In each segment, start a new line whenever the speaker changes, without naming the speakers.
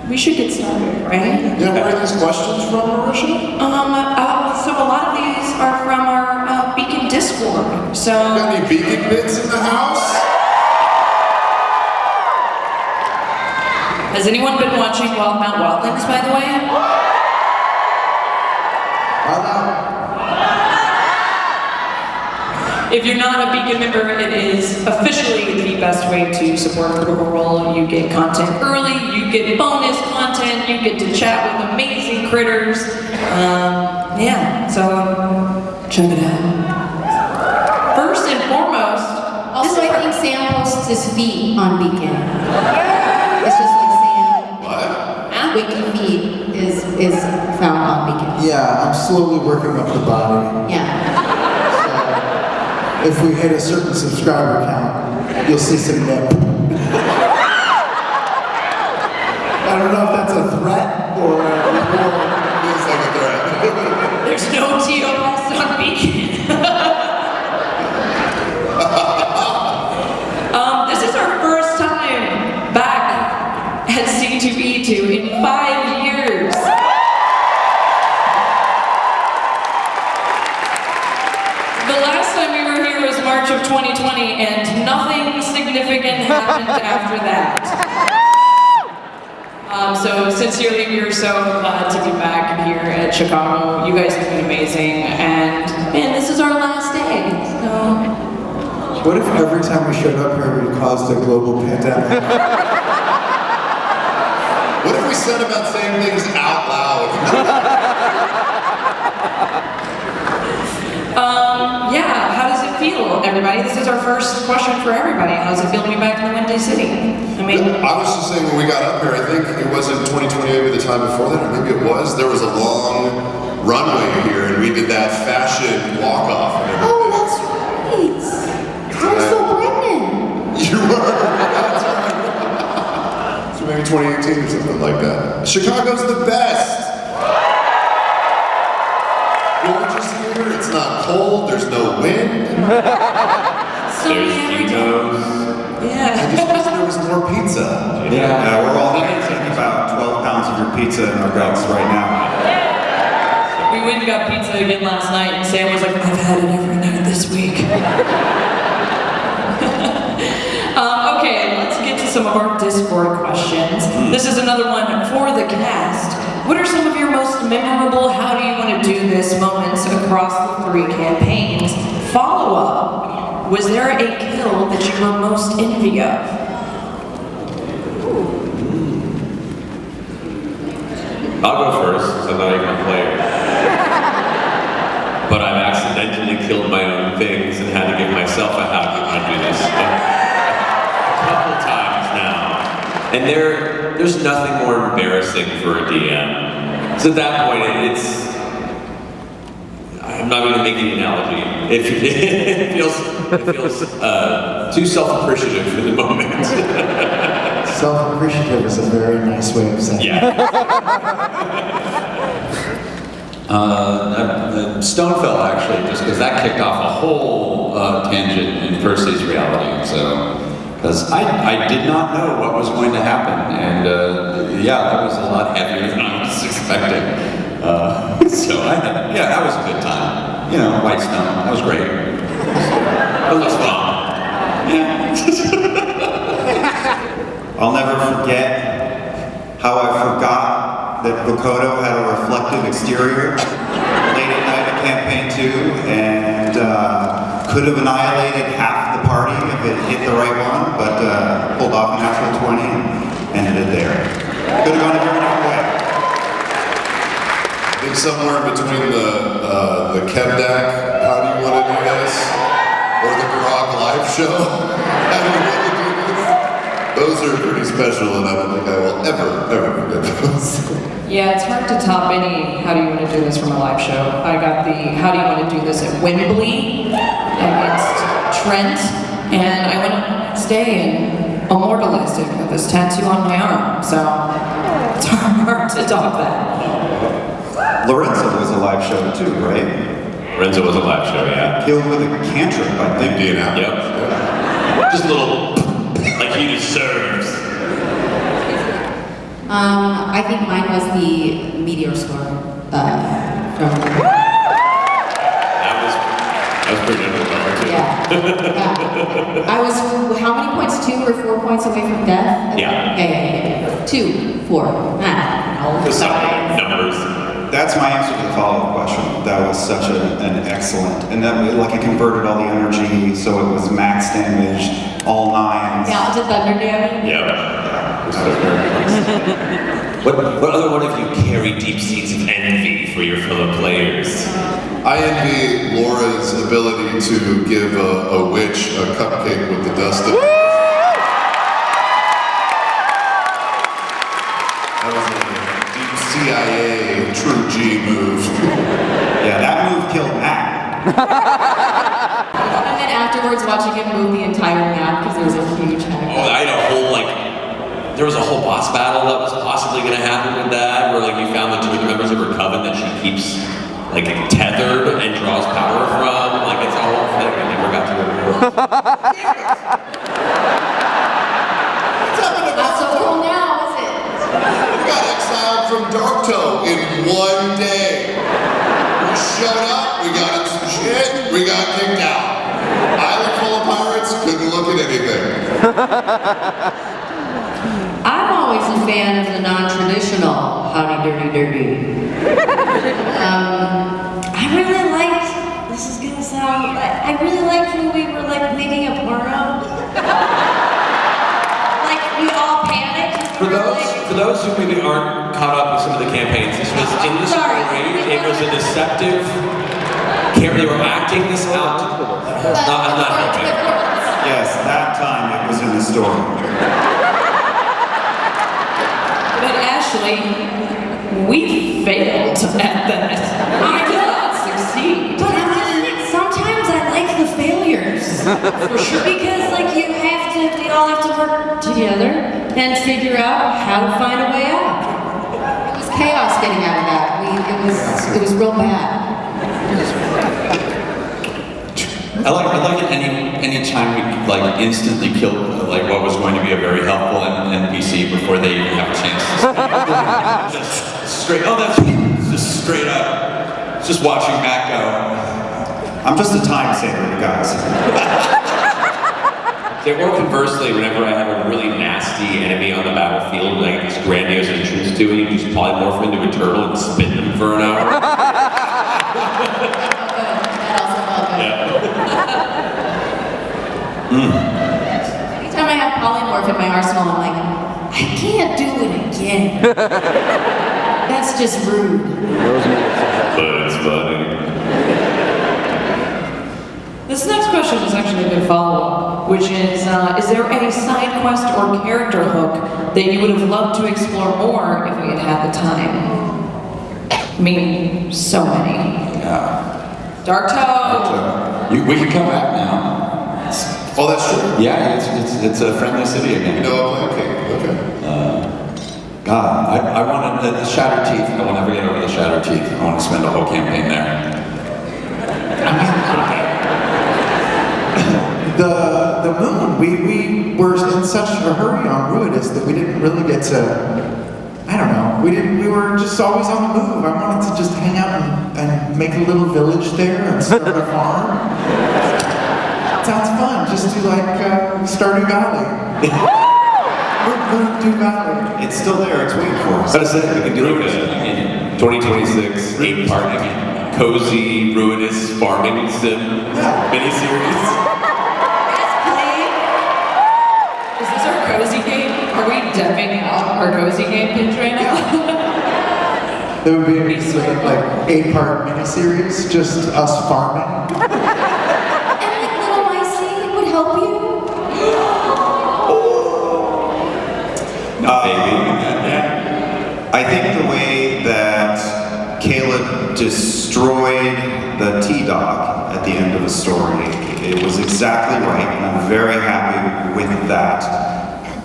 we should get started, right?
Yeah, where are these questions from, Marisha?
So a lot of these are from our Beacon Discord. So.
Got any Beacon bits in the house?
Has anyone been watching Mount Wildlands, by the way? If you're not a Beacon member, it is officially the best way to support Critical Role. You get content early, you get bonus content, you get to chat with amazing critters. Yeah, so check it out. First and foremost,
also I think Sam posts his feet on Beacon. It's just like Sam.
What?
Wiki feed is found on Beacon.
Yeah, I'm slowly working up the body.
Yeah.
If we hit a certain subscriber count, you'll see some nip. I don't know if that's a threat or
Feels like a threat.
there's no TOS on Beacon. This is our first time back at C2E2 in 5 years. The last time we were here was March of 2020, and nothing significant happened after that. So sincerely, we are so glad to be back here at Chicago. You guys have been amazing, and man, this is our last day. So.
What if every time we showed up here we caused a global pandemic?
What if we said about saying things out loud?
Yeah, how does it feel, everybody? This is our first question for everybody. How does it feel to be back in the Windy City?
I was just saying when we got up here, I think it wasn't 2020, maybe the time before that, or maybe it was, there was a long runway here and we did that fashion walk-off and everything.
Oh, that's right. I was so pregnant.
You were? That's right. So maybe 2018 or something like that. Chicago's the best. Gorgeous here, it's not cold, there's no wind.
So
There's
yeah.
I just wish there was more pizza.
Yeah, we're all eating about 12 pounds of your pizza in our guts right now.
We went and got pizza again last night, and Sam was like, I've had it every night this week. Okay, let's get to some of our Discord questions. This is another one for the cast. What are some of your most memorable how do you want to do this moments across the 3 campaigns? Follow-up, was there a kill that you were most envy of?
I'll go first, because I'm not even a player. But I've accidentally killed my own things and had to give myself a how do you want to do this a couple times now. And there's nothing more embarrassing for a DM. So at that point, I'm not going to make the analogy. It feels too self-appreciative for the moment.
Self-appreciative is a very nice way of saying it.
Yeah.
Stonefell, actually, just because that kicked off a whole tangent in Percy's reality. So, because I did not know what was going to happen, and yeah, that was a lot heavier than I was expecting. So that was a good time. You know, Whitestone, that was great. It was fun. Yeah.
I'll never forget how I forgot that Vokodo had a reflective exterior late at night at Campaign 2, and could have annihilated half the party if it hit the right one, but pulled off a natural 20 and ended it there. Could have gone a very different way.
I think somewhere between the Kevdak, how do you want to do this, or the Grog live show, how do you want to do this? Those are pretty special, and I don't think I will ever forget those.
Yeah, it's hard to top any how do you want to do this from a live show. I got the how do you want to do this at Wembley against Trent, and I went up next day and immortalized it with this tattoo on my arm, so it's hard to top that.
Lorenzo was a live show too, right?
Lorenzo was a live show, yeah.
Killed with a cantrip, I think.
Indianapolis.
Yep. Just a little, like he deserves.
I think mine was the meteor storm. From
That was pretty undercover too.
yeah. I was how many points? 2 or 4 points away from death.
Yeah.
2, 4.
Just some numbers.
That's my answer to the follow-up question. That was such an excellent, and that like it converted all the energy, so it was max damage, all 9s.
Yeah, to thunder damage.
Yeah. What if you carry deep seeds of envy for your fellow players?
I envy Laura's ability to give a witch a cupcake with the dust of it. That was a deep CIA true G move.
Yeah, that move killed Matt.
And then afterwards, watching him move the entire map because there was a huge hack.
Oh, I had a whole there was a whole boss battle that was possibly going to happen with that, where like you found the 2 of the members of her coven that she keeps like tethered and draws power from. Like it's a whole thing. I never got to it.
Not so cool now, is it?
We got exiled from Darktoe in one day. We showed up, we got in some shit, we got kicked out. Island full of pirates, couldn't look at anything.
I'm always a fan of the non-traditional howdy dirty dirty. I really liked, this is gonna sound, I really liked when we were like leading a porno. Like we all panicked.
For those who maybe aren't caught up with some of the campaigns, this was in the story. It was a deceptive. They were acting this out. I'm not helping.
Yes, that time it was in the story.
But Ashley, we failed at that. We did not succeed.
But sometimes I like the failures.
For sure.
Because like we all have to work together and figure out how to find a way out. It was chaos getting out of that. It was real bad.
I like it any time we like instantly kill like what was going to be a very helpful NPC before they even have a chance to speak. Just straight. Oh, that's just straight up. Just watching Matt go.
I'm just a time saver, you guys.
Or conversely, whenever I have a really nasty enemy on the battlefield, like this grandiose entrance to it, you just polymorph into a turtle and spin them for an hour.
That also felt good.
Yeah.
Anytime I have polymorph in my arsenal, I'm like, I can't do it again. That's just rude.
But it's funny.
This next question is actually a good follow-up, which is there any side quest or character hook that you would have loved to explore more if we had had the time? I mean, so many.
Yeah.
Darktoe.
We can come back now.
Oh, that's true.
Yeah, it's a friendly city
You
again.
know, okay.
God, I wanted the Shattered Teeth. I will never get over the Shattered Teeth. I want to spend a whole campaign there.
The moon, we were in such a hurry on Ruidus that we didn't really get to, I don't know, we were just always on the move. I wanted to just hang out and make a little village there and start a farm. Sounds fun, just do like Stardew Valley. Stardew Valley.
It's still there, it's waiting for us.
How to say we can do like a 2026 8-part cozy ruinous farming sim miniseries.
Is this our cozy game? Are we deving out our cozy game pitch right now?
There would be a like 8-part miniseries, just us farming.
And like little Icy would help you.
I think the way that Caleb destroyed the T-Dog at the end of the story, it was exactly right, and I'm very happy with that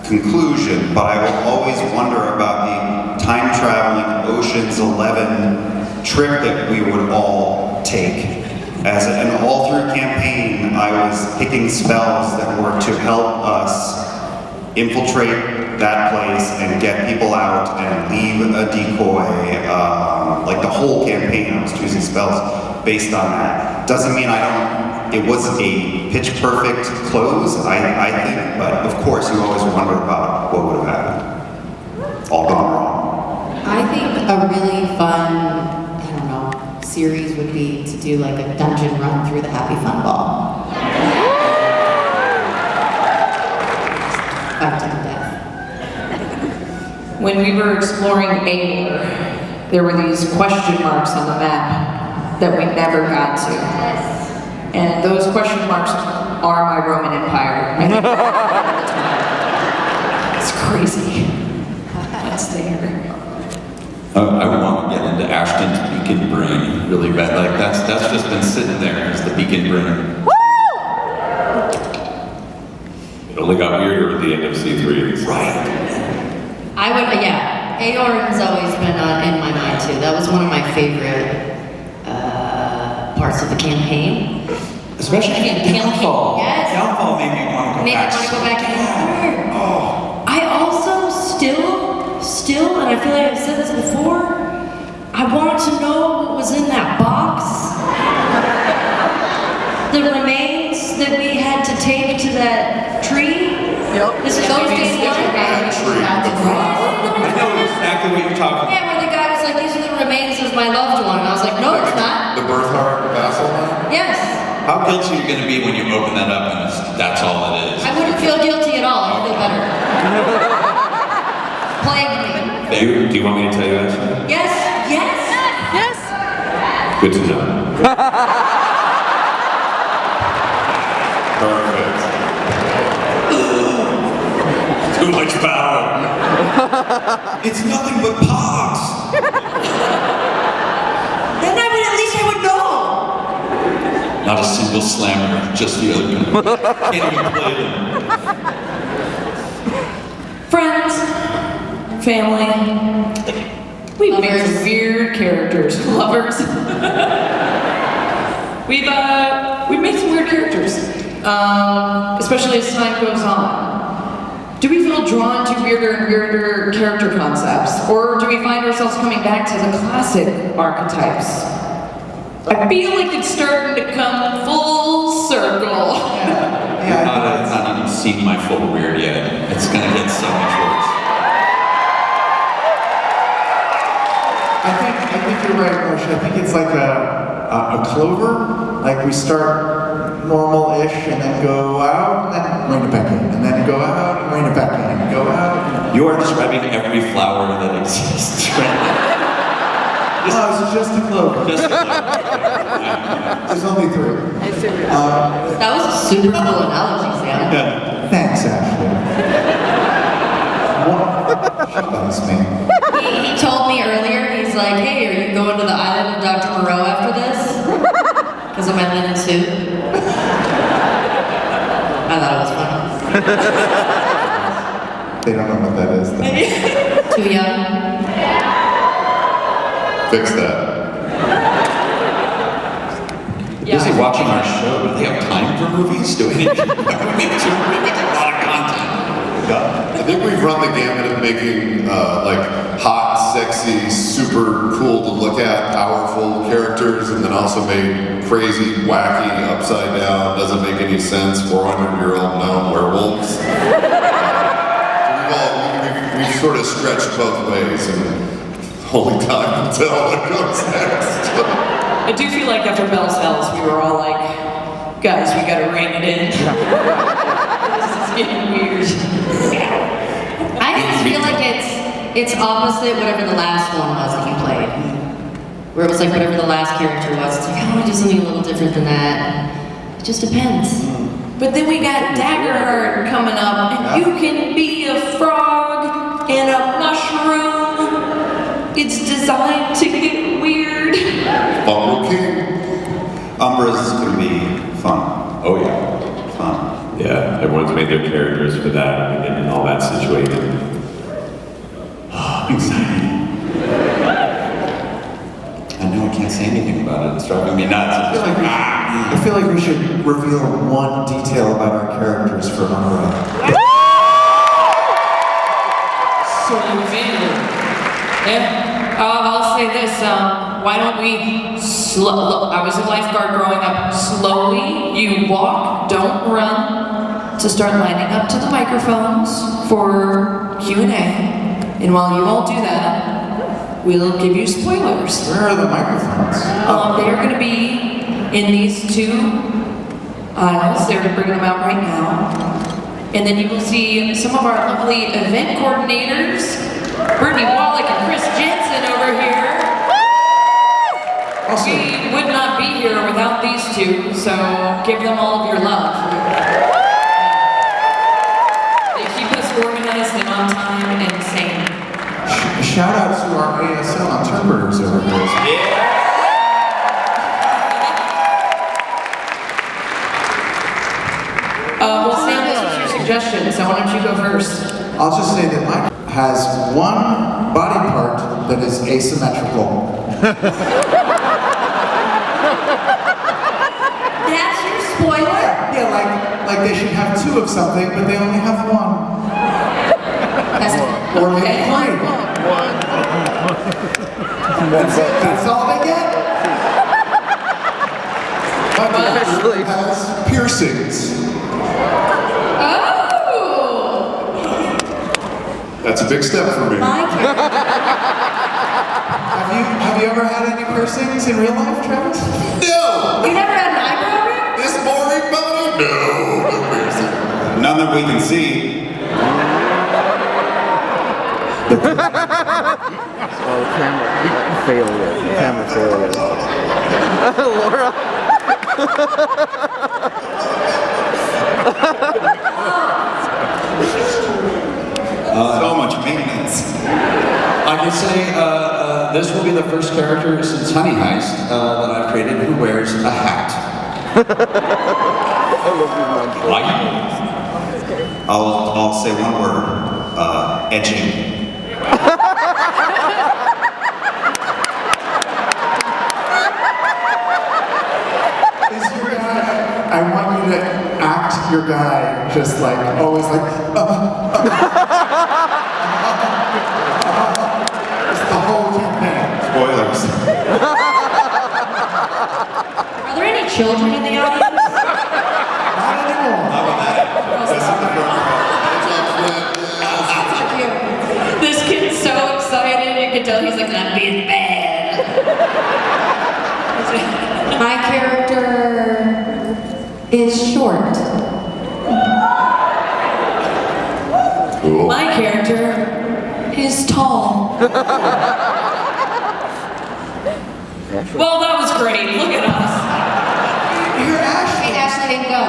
conclusion, but I will always wonder about the time-traveling Ocean's 11 trip that we would all take. As an all-through campaign, I was picking spells that were to help us infiltrate that place and get people out and leave a decoy. Like the whole campaign, I was choosing spells based on that. Doesn't mean it was a pitch perfect close, I think, but of course you always wonder about what would have happened. All gone wrong.
I think a really fun, series would be to do like a dungeon run through the Happy Fun Ball. Fight to the death.
When we were exploring Air, there were these question marks on the map that we never got to. And those question marks are my Roman Empire. It's crazy. What's there?
I want to get into Ashton's beacon brain really bad. Like that's just been sitting there as the beacon brain.
It only got weirder at the end of C3.
Right.
Aor has always been in my mind too. That was one of my favorite parts of the campaign.
Especially in Downfall.
Yes.
Downfall made me want to go
Made me
back.
want to go back in.
Oh.
I also still, and I feel like I've said this before, I want to know what was in that box. The remains that we had to take to that tree.
Yep.
This is those days
That tree.
I know exactly what you're talking about.
Yeah, where the guy was like, these are the remains of my loved one. And I was like, no, it's not.
The Birthheart Vassal line?
Yes.
How guilty are you going to be when you open that up and that's all it is?
I wouldn't feel guilty at all. I'd feel better. Plague me.
Babe, do you want me to tell you that?
Yes.
Good to know. Perfect. Too much power.
It's nothing but pox.
Then at least I would know.
Not a single slammer, just the other one. Can't even play them.
Friends, family, we've made
Lovers.
some weird characters. Lovers. We've made some weird characters, especially as time goes on. Do we feel drawn to weirder and weirder character concepts, or do we find ourselves coming back to the classic archetypes? I feel like it's starting to come full circle.
It's not even seen my full weird yet. It's going to get so much worse.
I think you're right, Marisha. I think it's like a clover. Like we start normal-ish and then go out and then rein it back in. And then go out and rein it back in. Go out.
You are describing every flower that exists.
No, it's just a clover.
Just
There's only 3.
That was a super cool analogy, Sam.
Thanks, Ashley. She loves me.
He told me earlier, he's like, hey, are you going to the island of Dr. Moreau after this? Because of my linen suit. I thought it was funny.
They don't know what that is, though.
Too young?
Fix that.
Busy watching our show. Do they have time for movies? Do we need to? We make a lot of content.
I think we've run the gamut of making like hot, sexy, super cool to look at, powerful characters, and then also made crazy, wacky, upside down, doesn't make any sense, 400-year-old gnome werewolves. We've sort of stretched both ways, and only time will tell what comes next.
I do feel like after Bell's Hells, we were all like, guys, we gotta rein it in. This is getting weird.
I just feel like it's opposite whatever the last one was that you played. Where it was like whatever the last character was. It's like, I want to do something a little different than that. It just depends.
But then we got Daggerheart coming up, and you can be a frog and a mushroom. It's designed to get weird.
Bumble King.
Umbra's gonna be fun.
Oh yeah.
Fun.
Yeah, everyone's made their characters for that and all that situation.
Oh, exciting. I know I can't say anything about it. It's driving me nuts.
I feel like we should reveal one detail about our characters for Umbra.
Absolutely. Yeah. I'll say this. Why don't we I was a lifeguard growing up. Slowly, you walk, don't run, to start lining up to the microphones for Q&A. And while you all do that, we'll give you spoilers.
Where are the microphones?
They are going to be in these two aisles. They're bringing them out right now. And then you will see some of our lovely event coordinators, Brittany Wallach and Chris Jensen over here.
Also,
We would not be here without these two, so give them all of your love. They keep us organized and on time and sane.
shout out to our ASL interpreters over here.
Well, Sam, this was your suggestion, so why don't you go first?
I'll just say that Mike has one body part that is asymmetrical.
That's your spoiler?
Yeah, like they should have two of something, but they only have one.
That's
Or maybe three. That's all they get.
My character has piercings.
Oh!
That's a big step for me.
Have you ever had any piercings in real life, Travis?
No!
You never had an eyebrow ring?
This boring body? No, no piercing.
None that we can see.
Oh, camera failure. Camera failure. Laura.
So much maintenance.
I can say this will be the first character since Honey Heist that I've created who wears a hat.
Like,
I'll say one word. Etching.
Is your guy, I want you to act your guy just like, always like, just the whole campaign.
Spoilers.
Are there any children in the audience?
Not anymore.
This kid's so excited, you can tell he's like, I'm being bad.
My character is short.
Cool.
My character is tall. Well, that was great. Look at us.
You're Ashley.
Hey, Ashley didn't go.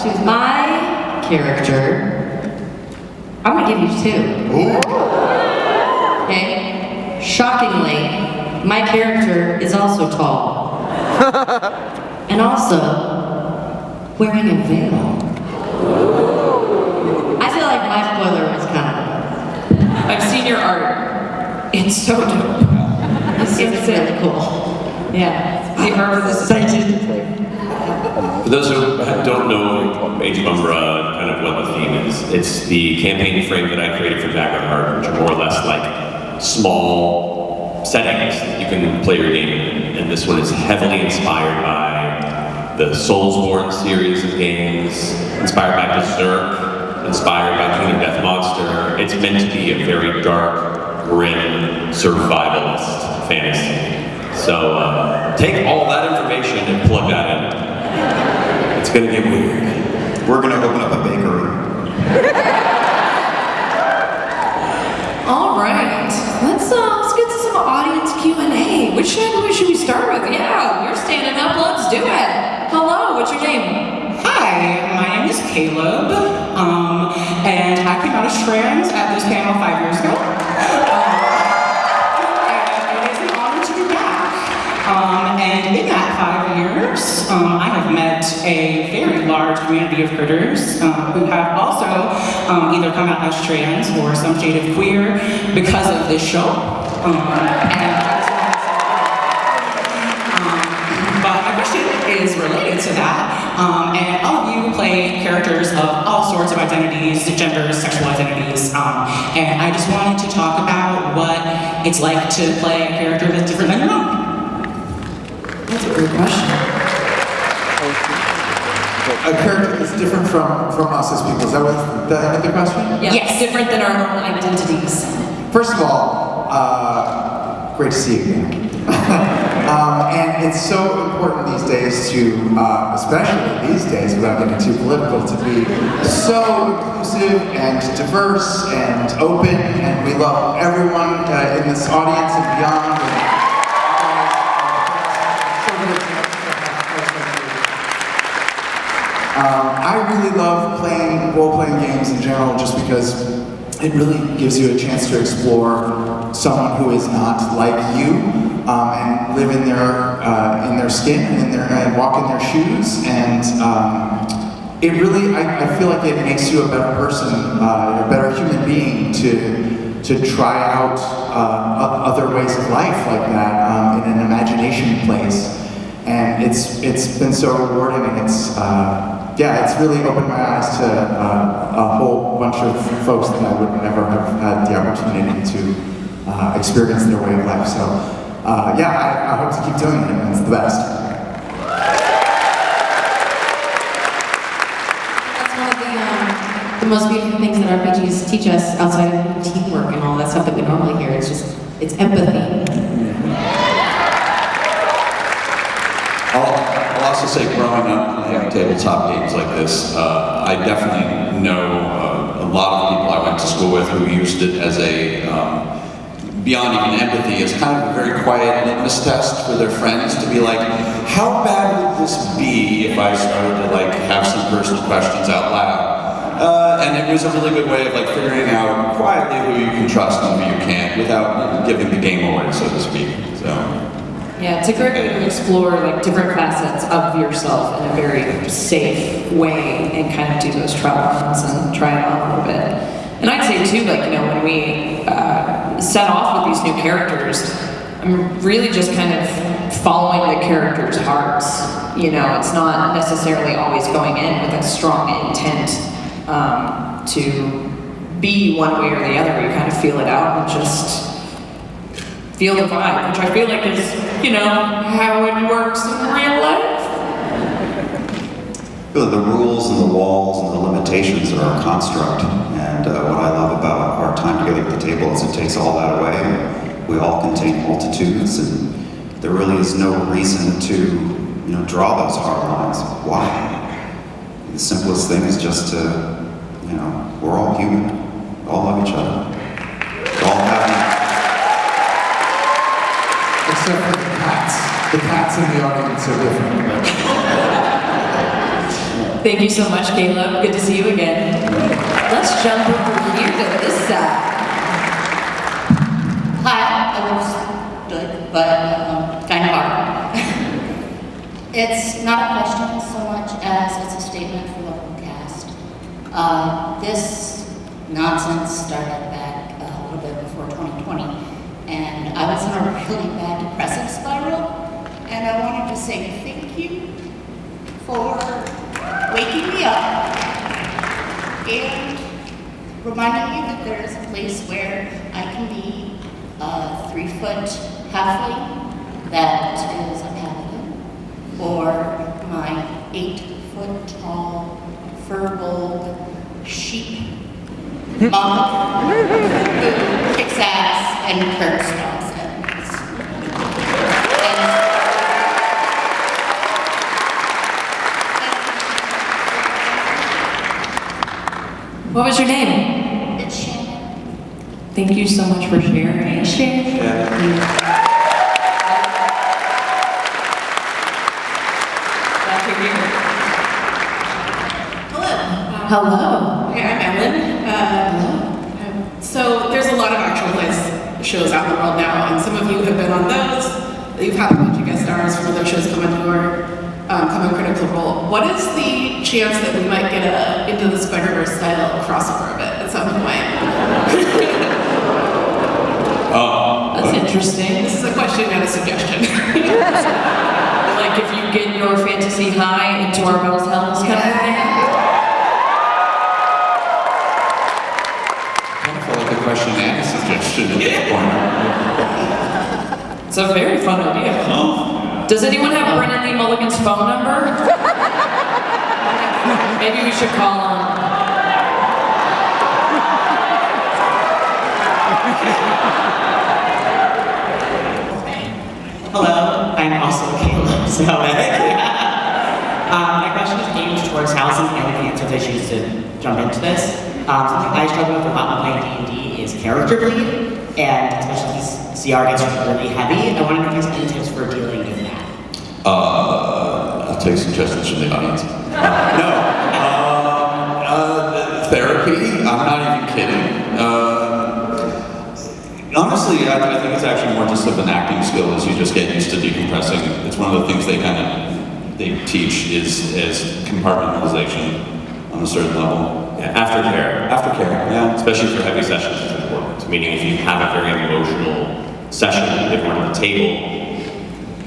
She was my character. I'm gonna give you two. Okay? Shockingly, my character is also tall. And also wearing a veil. I feel like my spoiler was kind of.
I've seen your art. It's so dope.
It's really cool.
Yeah. The art of this is
for those who don't know Age of Umbra, kind of what the theme is, it's the campaign frame that I created for Backward Heart, which are more or less like small settings that you can play your game in. And this one is heavily inspired by the Soulsborne series of games, inspired by Berserk, inspired by King of Death Monster. It's meant to be a very dark, grim, survivalist fantasy. So take all that information and plug that in. It's gonna get weird.
We're gonna open up a bakery.
all right. Let's get to some audience Q&A. Which one should we start with? Yeah, you're standing up. Let's do it. Hello. What's your name?
Hi, my name is Caleb, and I came out as trans at this panel 5 years ago. And it is an honor to be back. And in that 5 years, I have met a very large community of critters who have also either come out as trans or some shade of queer because of this show. But my question is related to that. And all of you play characters of all sorts of identities, genders, sexual identities. And I just wanted to talk about what it's like to play a character that's different than your own.
That's a great question.
A character that's different from us as people. Is that what the end of the question?
Yeah, yes. Different than our own identities.
First of all, great to see you again. And it's so important these days to, especially these days, without getting too political, to be so inclusive and diverse and open, and we love everyone in this audience and beyond. I really love playing role-playing games in general just because it really gives you a chance to explore someone who is not like you and live in their skin and walk in their shoes. And it really, I feel like it makes you a better person, a better human being to try out other ways of life like that in an imagination place. And it's been so rewarding, and it's really opened my eyes to a whole bunch of folks that I would never have had the opportunity to experience their way of life. So I hope to keep doing it, and it's the best.
That's one of the most beautiful things that RPGs teach us outside of teamwork and all that stuff that we normally hear. It's empathy.
I'll also say, growing up playing tabletop games like this, I definitely know a lot of people I went to school with who used it as a, beyond even empathy, as kind of a very quiet litmus test for their friends to be like, how bad would this be if I started to have some personal questions out loud? And it was a really good way of figuring out quietly who you can trust and who you can't without giving the game away, so to speak. So.
Yeah, it's a great way to explore different facets of yourself in a very safe way and kind of do those trial runs and try it on a little bit. And I'd say too, when we set off with these new characters, I'm really just kind of following the characters' hearts. It's not necessarily always going in with a strong intent to be one way or the other. You kind of feel it out and just feel the vibe, which I feel like is, how it works in real life.
The rules and the walls and the limitations are a construct, and what I love about our time together at the table is it takes all that away. We all contain multitudes, and there really is no reason to, draw those hard lines. Why? The simplest thing is just to, we're all human. We all love each other. We all have.
Except for the cats. The cats in the audience are different.
Thank you so much, Caleb. Good to see you again. Let's jump over here to this side.
Hi, I was good, but kind of hard. It's not a question so much as it's a statement for the whole cast. This nonsense started back a little bit before 2020. And I was in a really bad depressive spiral, and I wanted to say thank you for waking me up and reminding me that there is a place where I can be a 3-foot halfling that is a paladin, or my 8-foot tall, fur-bold sheep monk who kicks ass and curse nonsense.
What was your name?
It's Shannon.
Thank you so much for sharing. Hello.
Okay, I'm Ellen. So there's a lot of actual plays shows out in the world now, and some of you have been on those. You've had a bunch of guest stars from those shows come into Critical Role. What is the chance that we might get a Into the Spider-Verse style crossover of it at some point?
That's interesting.
This is a question and a suggestion.
If you get your fantasy high into our bells hells kind of thing?
Kind of felt like a question and a suggestion at that point.
It's a very fun idea. Does anyone have Brennan Lee Mulligan's phone number? Maybe we should call on.
Hello, I'm also Caleb Zelnick. My question is aimed towards housing and the answers I choose to jump into this. Something I struggle with a lot when playing D&D is character bleed, and especially if CR gets really heavy. I wanted to use any tips for dealing with that.
I'll take suggestions from the audience. Therapy? I'm not even kidding. Honestly, I think it's actually more just of an acting skill as you just get used to decompressing. It's one of the things they teach is compartmentalization on a certain level.
Yeah, aftercare.
Aftercare, yeah.
Especially for heavy sessions, it's important. Meaning if you have a very emotional session with everyone at the table,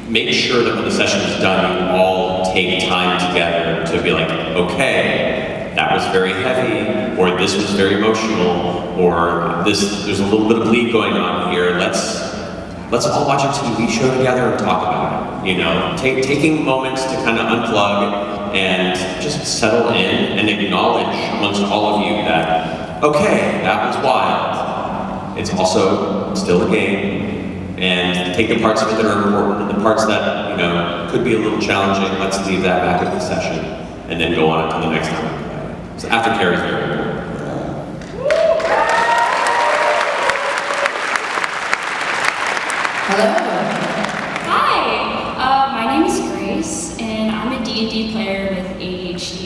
make sure that when the session is done, you all take time together to be like, okay, that was very heavy, or this was very emotional, or there's a little bit of bleed going on here. Let's all watch a TV show together and talk about it. You know, taking moments to kind of unplug and just settle in and acknowledge amongst all of you that, okay, that was wild. It's also still a game, and take the parts of it that are important and the parts that, you know, could be a little challenging. Let's leave that back at the session and then go on to the next time. So aftercare is very important.
Hello.
Hi, my name is Grace, and I'm a D&D player with ADHD,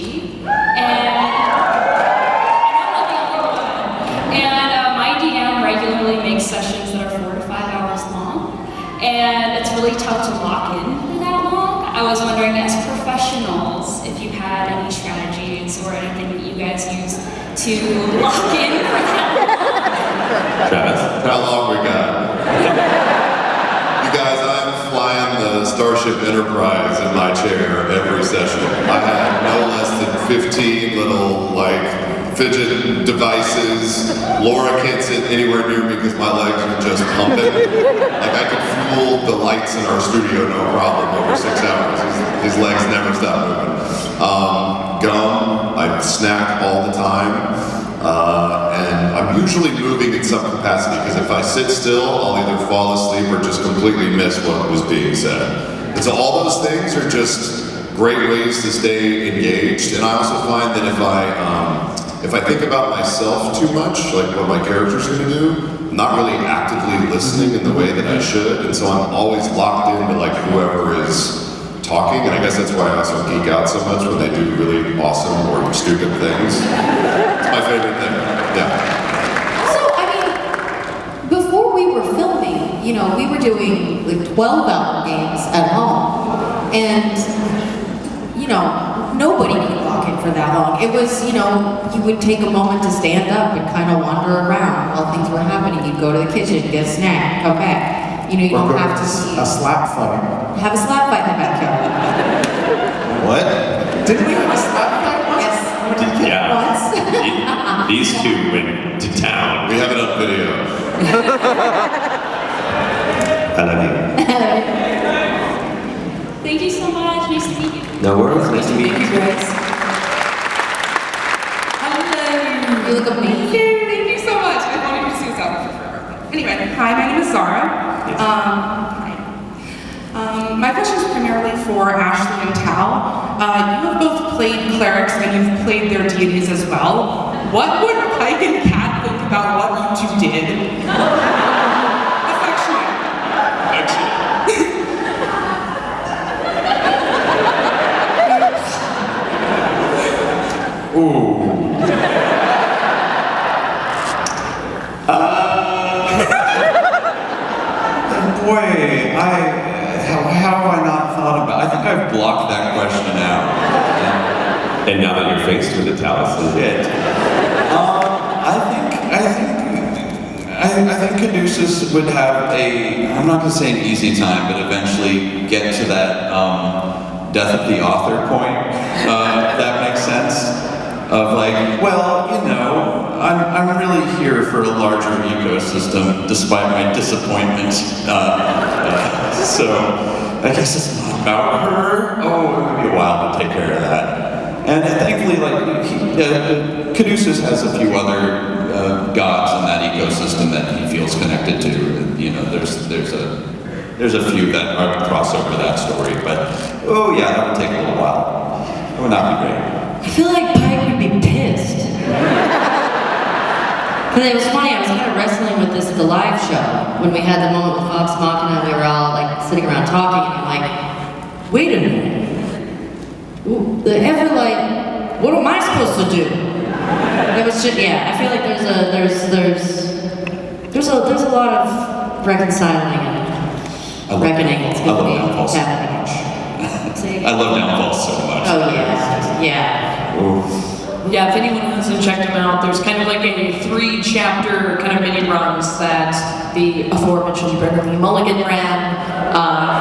and I'm not the only one. And my DM regularly makes sessions that are 4 to 5 hours long, and it's really tough to lock in for that long. I was wondering, as professionals, if you had any strategies or anything that you guys use to lock in for that long.
Travis, how long we got? You guys, I'm flying the Starship Enterprise in my chair every session. I have no less than 15 little, fidget devices. Laura can't sit anywhere near me because my legs are just pumping. I could fuel the lights in our studio no problem over 6 hours. His legs never stop moving. Gum, I snack all the time. And I'm usually moving in some capacity because if I sit still, I'll either fall asleep or just completely miss what was being said. And so all those things are just great ways to stay engaged. And I also find that if I think about myself too much, like what my character's going to do, I'm not really actively listening in the way that I should. And so I'm always locked into whoever is talking, and I guess that's why I also geek out so much when they do really awesome or stupid things. It's my favorite thing. Yeah.
Also, before we were filming, we were doing 12-hour games at home, and nobody could lock in for that long. It was, you would take a moment to stand up and kind of wander around while things were happening. You'd go to the kitchen, get a snack, come back. You don't have to
a slap fight.
have a slap fight in the backyard.
What?
Didn't we have a slap fight once?
Yes.
Yeah.
Once.
These two went to town.
We have it on video.
I love you.
Thank you so much. Nice to meet you.
No worries. Nice to meet
Thank you,
you.
Grace. Hello.
You look amazing.
Thank you so much. I've wanted you to see this outfit for forever. Anyway, hi, my name is Zara. My question is primarily for Ashley and Tal. You have both played clerics and you've played their deities as well. What would Pike and Kat think about what you two did? Affectionate.
Ooh. Boy, how have I not thought about? I think I've blocked that question out.
And now that you're faced with it, Taliesin.
I think Caduceus would have I'm not going to say an easy time, but eventually get to that death of the author point. That makes sense. Of like, well, you know, I'm really here for a larger ecosystem despite my disappointment. So I guess it's not about her. Oh, it would be a while to take care of that. And thankfully, like, Caduceus has a few other gods in that ecosystem that he feels connected to. You know, there's a few that are cross over that story, but oh yeah, that would take a little while. It would not be great.
I feel like Pike would be pissed. But it was funny, I was kind of wrestling with this at the live show. When we had the moment with Vox Machina, we were all like sitting around talking, and I'm like, wait a minute. The Everlight, what am I supposed to do? It was just, yeah, I feel like there's a lot of reconciling and reckoning that's going to be happening.
I love Downfall so much.
Oh yeah, yeah.
Ooh.
Yeah, if anyone hasn't checked them out, there's kind of like a 3-chapter kind of mini runs that the aforementioned Beverly Mulligan ran.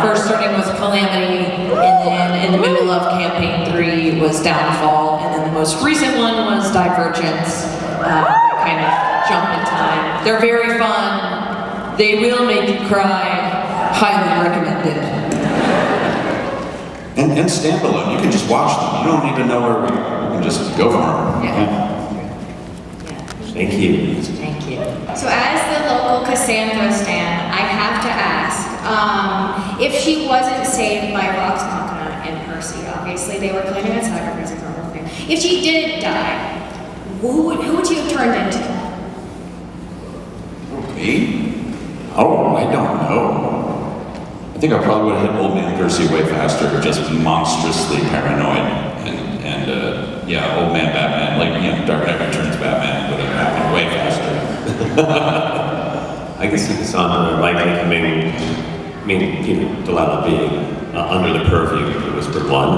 First starting with Calamity, and then in the middle of campaign 3 was Downfall, and then the most recent one was Divergence. Kind of jump in time. They're very fun. They will make you cry. Highly recommended.
And standalone, you can just watch them. You don't need to know where we are. You can just go for them.
Yeah.
Thank you.
Thank you.
So as the local Cassandra stan, I have to ask, if she wasn't saved by Vox Machina and Percy, obviously they were planning on sacrificing her whole thing. If she didn't die, who would you have turned into?
Me? Oh, I don't know. I think I probably would have hit Old Man Percy way faster, just monstrously paranoid. And yeah, Old Man Batman, like, you know, Dark Knight Returns Batman would have happened way faster.
I can see Cassandra likely coming, you know, Delilah being under the purview of the Whispered One,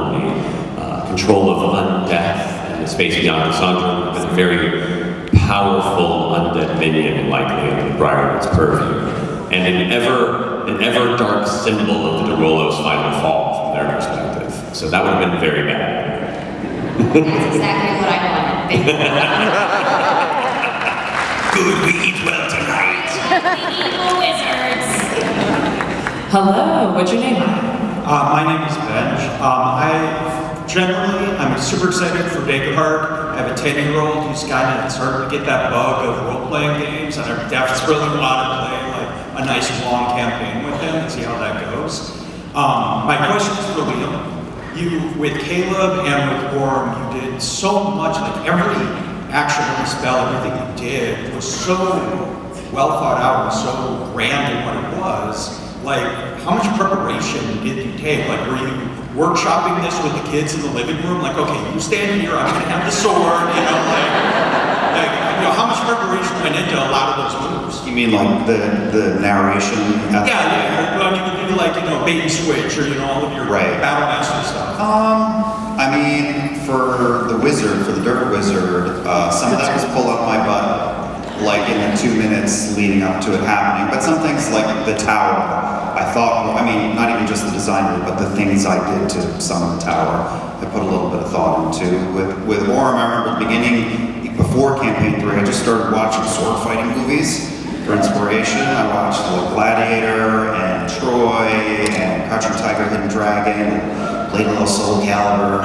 the control of undeath and the space beyond Cassandra with a very powerful undead minion likely under the Briarwood's purview. And an ever dark symbol of the Derolos' final fall from their perspective. So that would have been very bad.
That's exactly what I wanted.
Good, we eat well tonight.
The evil wizards.
Hello, what's your name?
My name is Benj. I'm super excited for Bakerheart. I have a 10-year-old who's kind of starting to get that bug of role-playing games, and I desperately want to play like a nice long campaign with him and see how that goes. My question is for Liam. You, with Caleb and with Orm, you did so much, like every action, every spell, everything you did was so well thought out and so grand in what it was. Like, how much preparation did you take? Like, were you workshopping this with the kids in the living room? Like, okay, you stand here, I'm gonna have the sword, you know, how much preparation went into a lot of those moves?
You mean like the narration?
Yeah. Well, you could do like, you know, bait and switch or, you know, all of your battle master stuff.
I mean, for the wizard, for the Dirt Wizard, some of that was pull up my butt, like in the 2 minutes leading up to it happening. But some things like the tower, I thought, I mean, not even just the design of it, but the things I did to summon the tower, I put a little bit of thought into. With Orm, I remember at the beginning, before campaign 3, I just started watching sword fighting movies for inspiration. I watched Gladiator and Troy and Crouching Tiger, Hidden Dragon, and played a little Soul Calibur.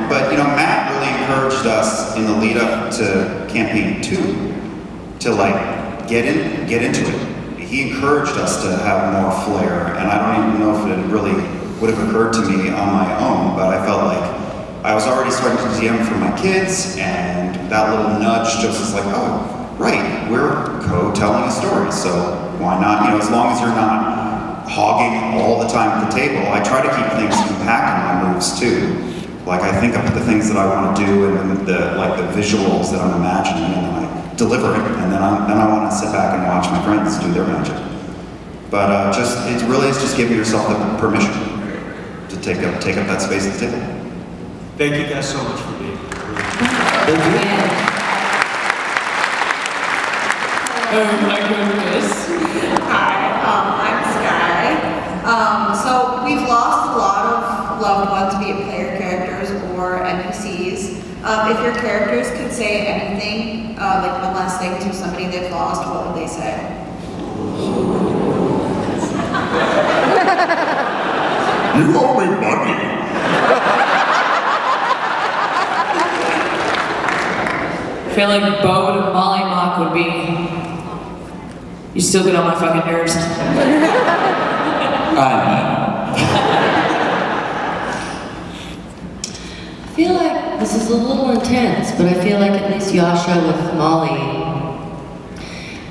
But you know, Matt really encouraged us in the lead up to campaign 2 to like get into it. He encouraged us to have more flair, and I don't even know if it really would have occurred to me on my own, but I felt like I was already starting to DM for my kids, and that little nudge just is like, oh, right, we're co-telling a story, so why not? You know, as long as you're not hogging all the time at the table, I try to keep things compact in my moves too. Like I think of the things that I want to do and the visuals that I'm imagining, and then I deliver it, and then I want to sit back and watch my friends do their magic. But it really is just giving yourself the permission to take up that space at the table.
Thank you guys so much for being here.
Thank you. Oh my goodness.
Hi, I'm Sky. So we've lost a lot of last thing to somebody they've lost, what would they say?
You owe me money.
I feel like Bo to Molly Mock would be, you still get on my fucking nerves.
I feel like this is a little intense, but I feel like at least Yasha with Molly,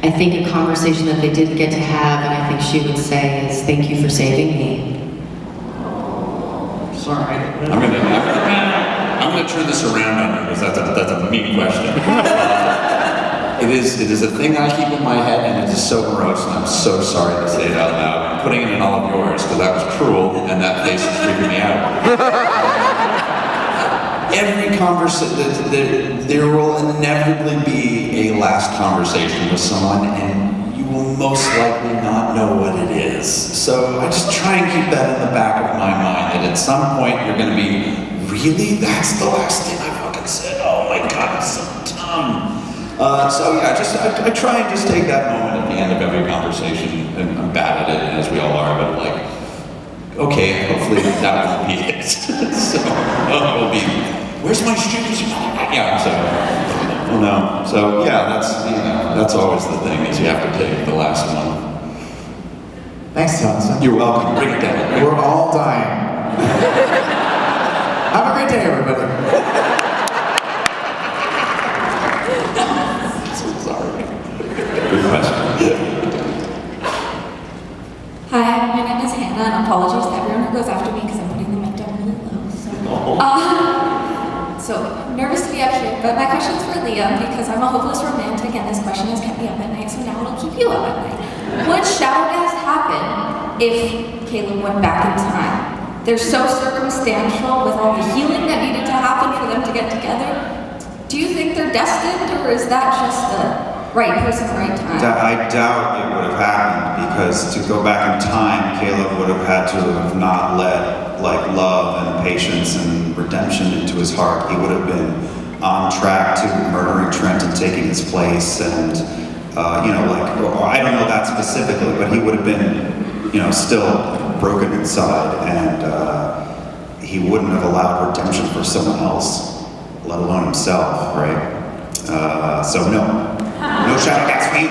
I think a conversation that they didn't get to have, and I think she would say is, thank you for saving me.
Sorry. I'm gonna turn this around on you because that's a mean question. It is a thing I keep in my head, and it is so gross, and I'm so sorry to say it out loud. I'm putting it in all of yours because that was cruel, and that face is freaking me out. Every conversation, there will inevitably be a last conversation with someone, and you will most likely not know what it is. So I just try and keep that in the back of my mind, that at some point you're going to be, really? That's the last thing I fucking said? Oh my God, I'm so dumb. So yeah, I try and just take that moment at the end of every conversation, and I'm bad at it, as we all are, but like, okay, hopefully that won't be it. So it'll be, where's my shoes? Yeah, so, well, no. So yeah, that's always the thing, is you have to take the last one.
Thanks, Taliesin.
You're welcome. Bring it down.
We're all dying. Have a great day, everybody.
So sorry. Good question.
Hi, my name is Hannah, and apologies to everyone who goes after me because I'm putting the mic down really low. So nervous to be up here, but my question's for Liam because I'm a hopeless romantic, and this question has kept me up at night, so now it'll keep you up at night. Would shadow gas happen if Caleb went back in time? They're so circumstantial with all the healing that needed to happen for them to get together. Do you think they're destined, or is that just the right person, right time?
I doubt it would have happened, because to go back in time, Caleb would have had to have not let like love and patience and redemption into his heart. He would have been on track to murdering Trent and taking his place, and I don't know that specifically, but he would have been, still broken inside, and he wouldn't have allowed redemption for someone else, let alone himself, right? So no shadow gas for you.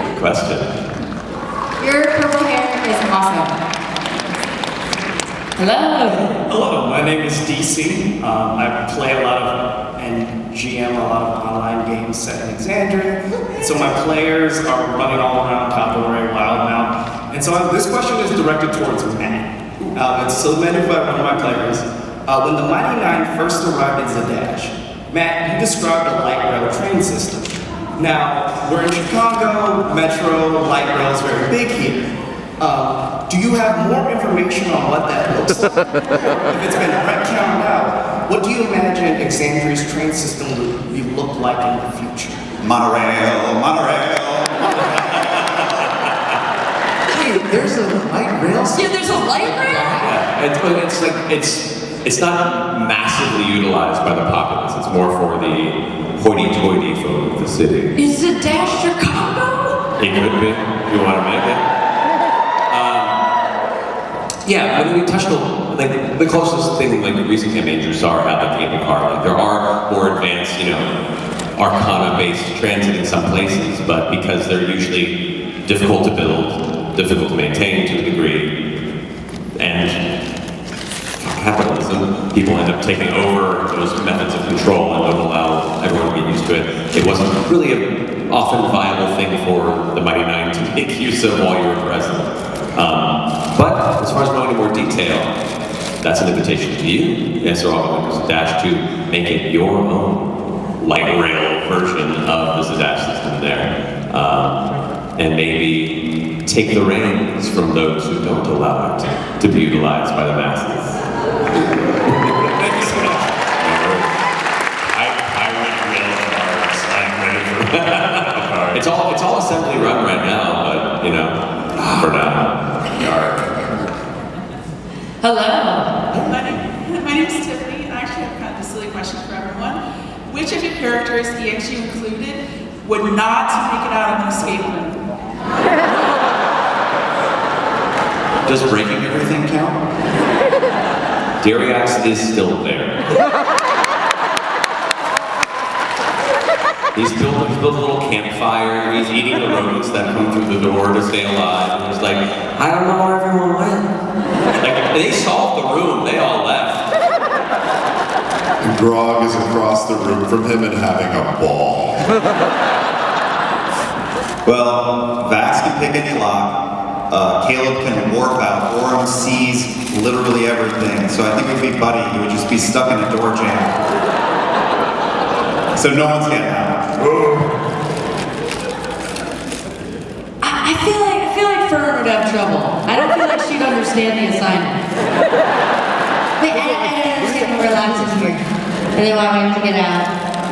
Good question.
Your purple hair is awesome.
Hello.
Hello, my name is DC. I play a lot of and GM a lot of online games set in Alexandria. So my players are running all around Capoeira Wildmount. And so this question is directed towards Matt. It's submitted by one of my players. When the Mighty Nine first arrived in Zadash, Matt, you described a light rail train system. Now, we're in Chicago, Metro, light rail is very big here. Do you have more information on what that looks like? If it's been retconned out, what do you imagine Alexandria's train system would look like in the future?
Monorail.
Hey, there's a light rail.
Yeah, there's a light rail?
Yeah, it's not massively utilized by the populace. It's more for the hoity-toity folk of the city.
Is it Dash Chicago?
It could be, if you want to make it. Yeah, I mean, we touched on, the closest thing, the recent campaign Drew saw had the game of car. There are more advanced, Arcana-based transit in some places, but because they're usually difficult to build, difficult to maintain to a degree, and capitalism, people end up taking over those methods of control and don't allow everyone to get used to it. It wasn't really an often viable thing for the Mighty Nine to make use of while you were present. But as far as going into more detail, that's an invitation to you, yes, or all members of Dash, to make it your own light rail version of the Zadash system there. And maybe take the reins from those who don't allow it to be utilized by the masses.
Thank you so much.
I went real hard. It's all assembly run right now, but for now.
Hello.
My name is Tiffany. I actually have kind of a silly question for everyone. Which which of your characters, EXU included, would not make it out of an escape room?
Does breaking everything count? Dariax is still there. He's built a little campfire. He's eating the rodents that come through the door to stay alive. And he's like, I don't know where everyone went. Like, they solved the room. They all left.
And Grog is across the room from him and having a ball.
Well, Vax can pick any lock. Caleb can warp out. Orem sees literally everything. So I think it would be Buddy. He would just be stuck in a door jam. So no one's getting out.
I feel like Fern would have trouble. I don't feel like she'd understand the assignment. Wait, I don't understand what relaxing here. And then why we have to get out?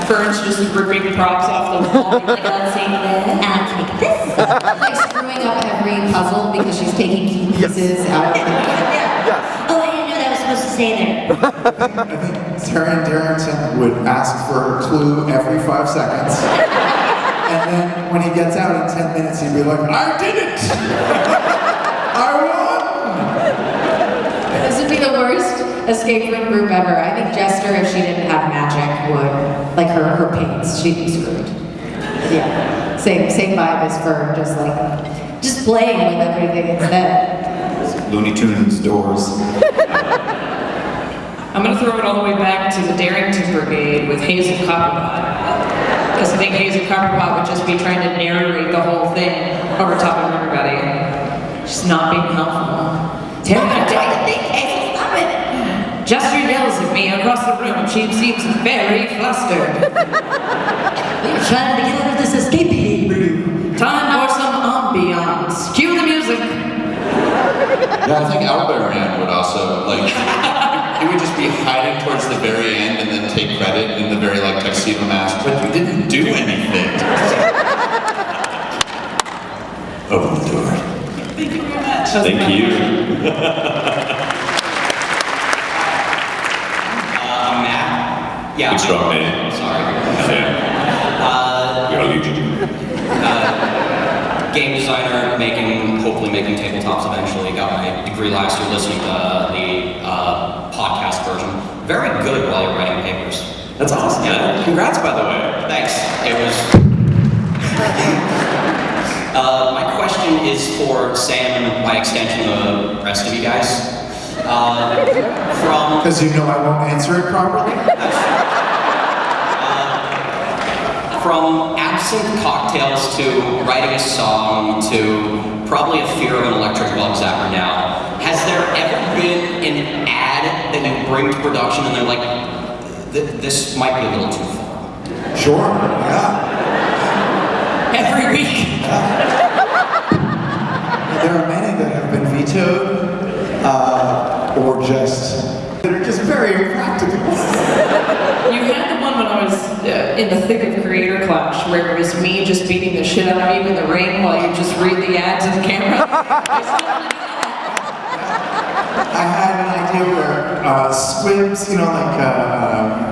Fern's just ripping props off the wall.
Like, I'll take this. I'll take this. Like screwing up every puzzle because she's taking key pieces out of the
Oh, I didn't know that was supposed to stay there.
I think Taryn Darrington would ask for a clue every 5 seconds. And then when he gets out in 10 minutes, he'd be like, I did it! I won!
This would be the worst escape room group ever. I think Jester, if she didn't have magic, would, like her pains, she'd be screwed. Yeah. Same vibe as Fern, just playing with everything instead.
Looney Tunes doors.
I'm going to throw it all the way back to the Darrington Brigade with Hazel Copperbot. Because I think Hazel Copperbot would just be trying to narrate the whole thing over top of everybody. She's not being helpful. Jester yells at me across the room. She seems very flustered.
We're trying to get out of this escape room.
Time for some ambiance. Cue the music.
Yeah, I think Owlbear Man would also, like, he would just be hiding towards the very end and then take credit in the very, like, tuxedo mask, but you didn't do anything. Open the door.
Thank you very much.
Thank you.
Matt? Yeah.
Good strong name.
Sorry.
Yeah. You're a legion.
Game designer, hopefully making tabletops eventually. Got my degree last year listening to the podcast version. Very good while you're writing papers.
That's awesome. Yeah. Congrats, by the way.
Thanks. It was. My question is for Sam and by extension the rest of you guys.
Because you know I won't answer it properly?
From absinthe cocktails to writing a song to probably a fear of an electric bug zapper now, has there ever been an ad that you bring to production and they're like, this might be a little too far?
Sure, yeah.
Every week.
There are many that have been vetoed, or just, that are just very impractical.
You had the one when I was in the thick of Creator Clash, where it was me just beating the shit out of you in the ring while you just read the ads in the camera.
I had an idea where squibs, like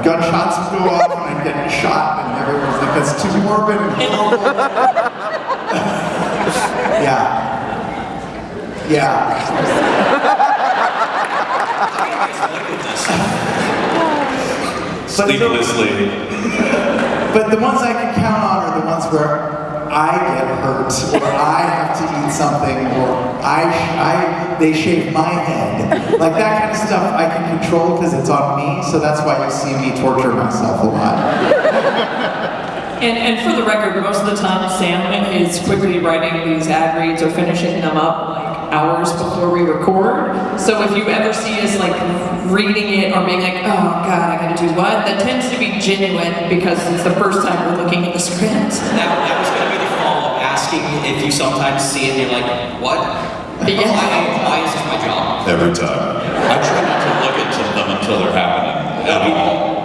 gunshots would go off and I'd get shot and everyone's like, that's too morbid and horrible. Yeah.
Sleeplessly.
But the ones I can count on are the ones where I get hurt, or I have to eat something, or they shave my head. Like that kind of stuff I can control because it's on me, so that's why you see me torture myself a lot.
And for the record, most of the time Sam is quickly writing these ad reads or finishing them up like hours before we record. So if you ever see us like reading it or being like, oh God, I gotta do what? That tends to be genuine because it's the first time we're looking at the script.
That was going to be the follow-up, asking if you sometimes see it and you're like, what?
Yeah.
Why is this my job?
Every time.
I try not to look at them until they're happening.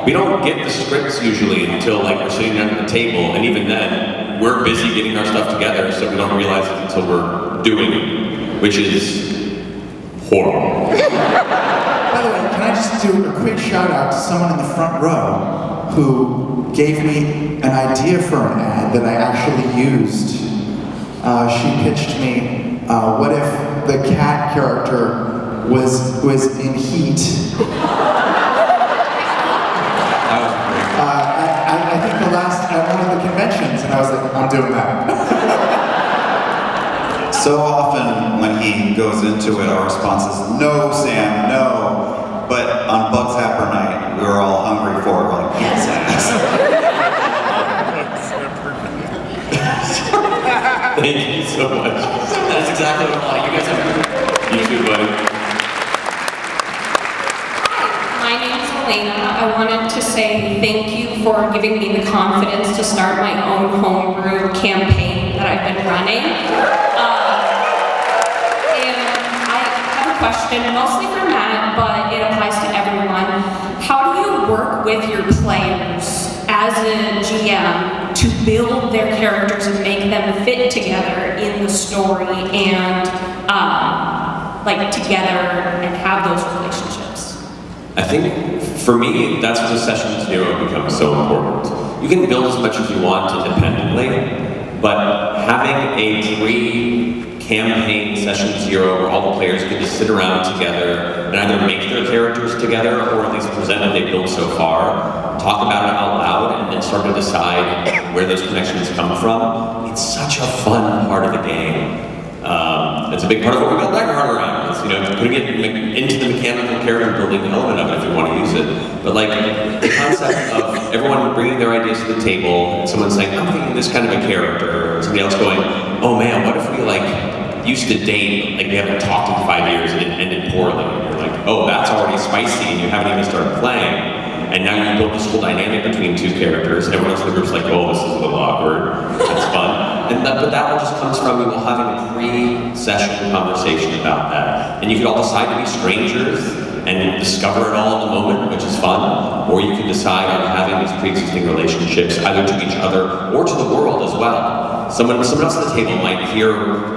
We don't get the scripts usually until like we're sitting down at the table, and even then, we're busy getting our stuff together, so we don't realize it until we're doing it, which is horrible.
By the way, can I just do a quick shout out to someone in the front row? who gave me an idea for an ad that I actually used. She pitched me, what if the cat character was in Heat? I think the last at one of the conventions, and I was like, I'm doing that.
So often when he goes into it, our response is, no, Sam, no. But on Bug Zapper night, we were all hungry for it, like, yes,
Thank you so much. That's exactly what I want. You guys have you too, buddy.
My name is Elena. I wanted to say thank you for giving me the confidence to start my own homebrew campaign that I've been running. And I have a question, mostly for Matt, but it applies to everyone. How do you work with your players as a GM to build their characters and make them fit together in the story and like together and have those relationships?
I think for me, that's where the session 0 becomes so important. You can build as much as you want independently, but having a pre-campaign session 0 where all the players can just sit around together and either make their characters together or at least present what they built so far, talk about it out loud, and then start to decide where those connections come from. It's such a fun part of the game. It's a big part of what we built Lighter around. It's, you know, putting it into the mechanical character building element of it if you want to use it. But like the concept of everyone bringing their ideas to the table, and someone saying, I'm thinking this kind of a character, and somebody else going, oh man, what if we like used to date, like we haven't talked in 5 years and it ended poorly. And you're like, oh, that's already spicy and you haven't even started playing. And now you built this whole dynamic between two characters, and everyone else in the group's like, oh, this is a little awkward. That's fun. But that all just comes from you all having a pre-session conversation about that. And you could all decide to be strangers and discover it all in the moment, which is fun. Or you can decide on having these pre-existing relationships, either to each other or to the world as well. Someone else at the table might hear,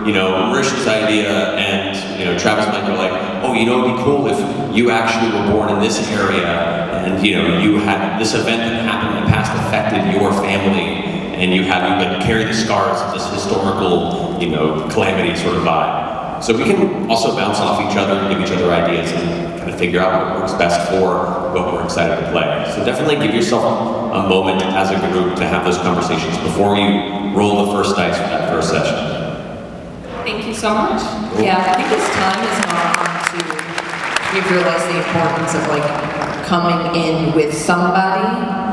you know, Marisha's idea, and you know, Travis might go like, oh, you know, it'd be cool if you actually were born in this area, and you know, you had this event that happened in the past affected your family, and you could carry the scars of this historical, you know, calamity sort of vibe. So we can also bounce off each other and give each other ideas and kind of figure out what works best for what we're excited to play. So definitely give yourself a moment as a group to have those conversations before you roll the first dice for that first session.
Thank you so much.
Yeah, I think this time is not on to you realize the importance of like coming in with somebody,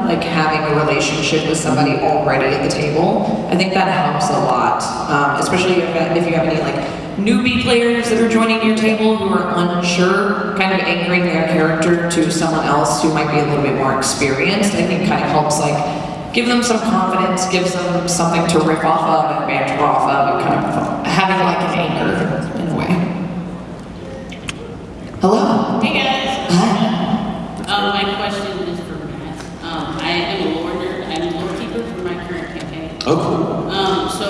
like having a relationship with somebody already at the table. I think that helps a lot, especially if you have any like newbie players that are joining your table who are unsure, kind of anchoring their character to someone else who might be a little bit more experienced. I think kind of helps like give them some confidence, gives them something to riff off of and banter off of, and kind of having like an anchor in a way. Hello.
Hey guys.
Hi.
My question is for Matt. I am a lore keeper for my current campaign.
Oh, cool.
So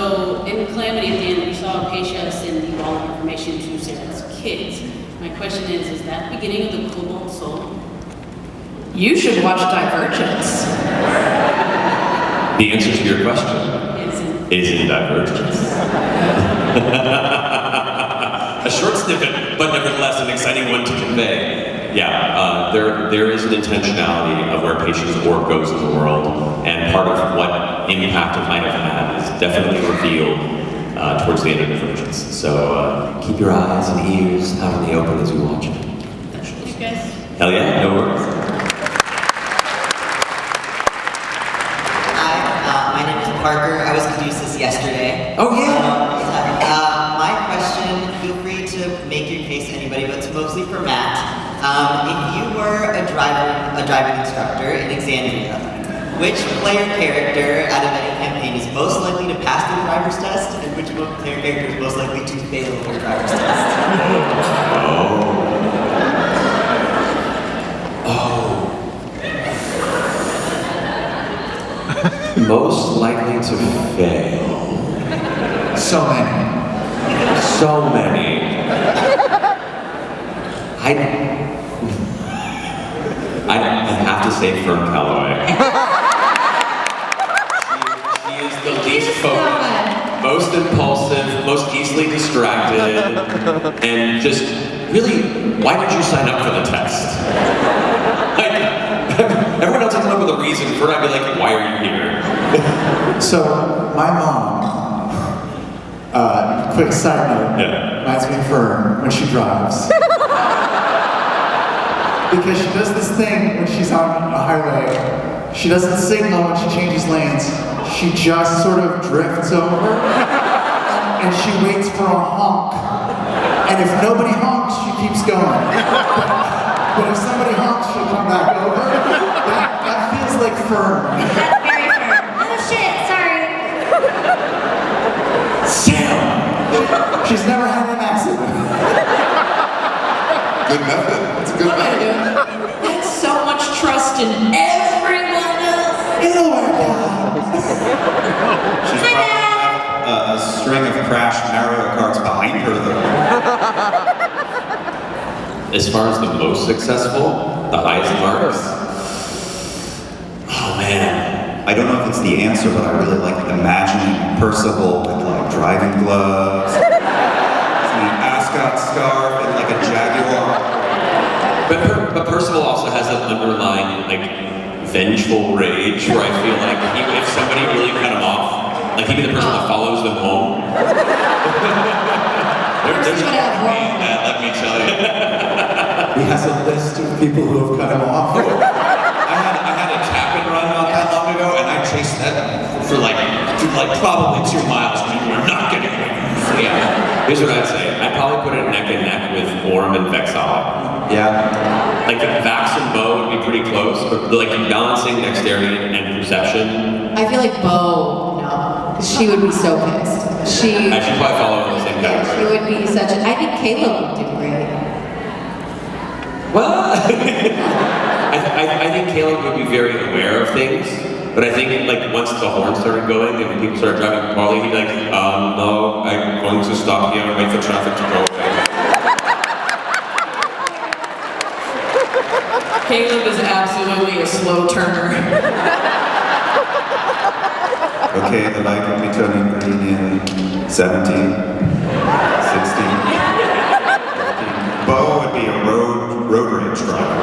in Calamity at the end, we saw Acacia send the wall of information to Sarah's kids. My question is that the beginning of the Cobalt Soul?
You should watch Divergence.
The answer to your question is in Divergence. A short snippet, but nevertheless an exciting one to convey. Yeah, there is an intentionality of where Patient's orb goes in the world, and part of what impact it might have had is definitely revealed towards the end of Divergence. So keep your eyes and ears out in the open as you watch it.
Thank you guys.
Hell yeah, no worries.
My name is Parker. I was Caduceus yesterday.
Oh yeah.
My question, feel free to make your case to anybody, but it's mostly for Matt. If you were a driving instructor in Exandria, which player character out of any campaign is most likely to pass the driver's test, and which player character is most likely to fail the driver's test?
Most likely to fail.
So many.
So I have to say Fern Calloway. She is the least focused, most impulsive, most easily distracted, and just really, why did you sign up for the test? Like, everyone else has come up with a reason for it. I'd be like, why are you here?
So, my mom, quick side note, reminds me of Fern when she drives. Because she does this thing when she's on a highway. She doesn't signal when she changes lanes. She just sort of drifts over and she waits for a honk. And if nobody honks, she keeps going. But if somebody honks, she'll come back over. That feels like Fern.
That's very Fern. Oh shit, sorry.
Sam! She's never had an accident.
Good method. It's a good method.
That's so much trust in everyone else.
It'll work out.
She's probably a string of crashed Mario Karts behind her, though.
As far as the most successful, the highest marks. Oh man.
I don't know if it's the answer, but I really like imagining Percival with like driving gloves, an ascot scarf, and like a jaguar.
But Percival also has that underlying, like, vengeful rage where I feel like if somebody really cut him off, like he'd be the person that follows them home. There's a that, let me tell you.
He has a list of people who have cut him off.
I had a tap and run not that long ago, and I chased that for like probably 2 miles, and you were not getting away. Yeah. Here's what I'd say. I'd probably put it neck and neck with Orm and Vexala.
Yeah.
Like Vax and Bo would be pretty close, but like balancing dexterity and perception.
I feel like Bo, no, because she would be so pissed.
I should probably follow in the same
She
category.
would be such a. I think Caleb would do great.
Well, I think Caleb would be very aware of things, but I think like once the horn started going and people started driving poorly, he'd be like, no, I'm going to stop here and wait for traffic to go away.
Caleb is absolutely a slow turner.
Okay, the light will be turning green in 17, 16. Bo would be a road rage driver.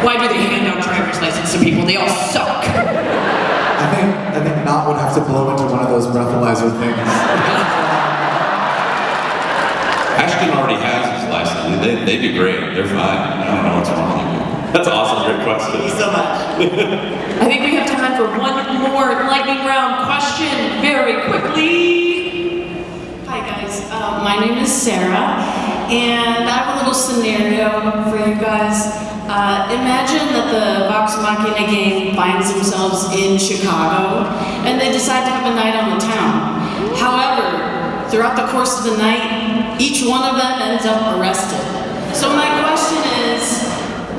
Why do they hand out driver's license to people? They all suck.
I think Knot would have to blow into one of those breathalyzer things.
Ashton already has his license. They'd be great. They're fine. I don't know what's wrong with you. That's awesome. Great question.
Thank you so much.
I think we have time for one more lightning round question very quickly.
Hi guys, my name is Sarah, and I have a little scenario for you guys. Imagine that the Vox Machina gang finds themselves in Chicago, and they decide to have a night on the town. However, throughout the course of the night, each one of them ends up arrested. So my question is,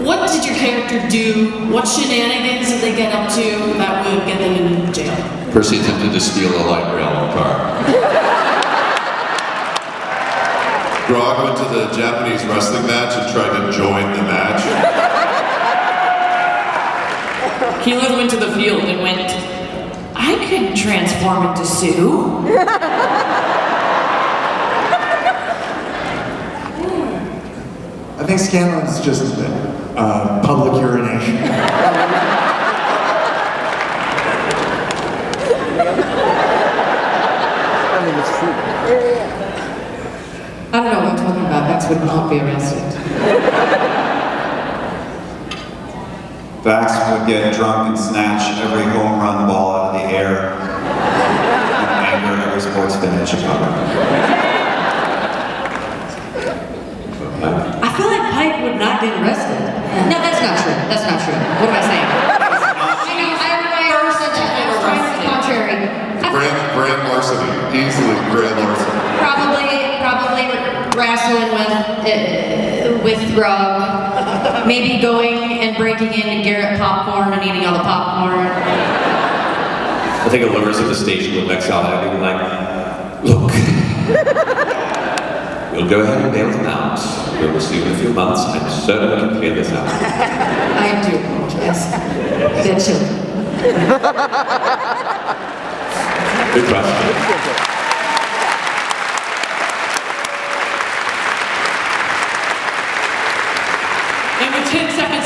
what did your character do? What shenanigans did they get up to that would get them in jail?
Percy attempted to steal a light rail car.
Grog went to the Japanese wrestling match and tried to join the match.
Keelan went to the field and went, I could transform into Sue.
I think Scanlan's just public urination.
I think it's true.
I don't know what I'm talking about. Vax would not be arrested.
Vax would get drunk and snatch every home run ball out of the air and anger every sports fan in Chicago.
I feel like Pike would not get arrested. No, that's not true. That's not true. What am I saying?
Grand larceny. Easily grand larceny.
Probably wrestling with Grog. Maybe going and breaking into Garrett Popcorn and eating all the popcorn.
I think it lures at the station with Vexala being like, look, We'll go ahead and bail them out. We will see you in a few months. I'm certain we can figure this out.
I do apologize. They're children.
Good question.
And with 10 seconds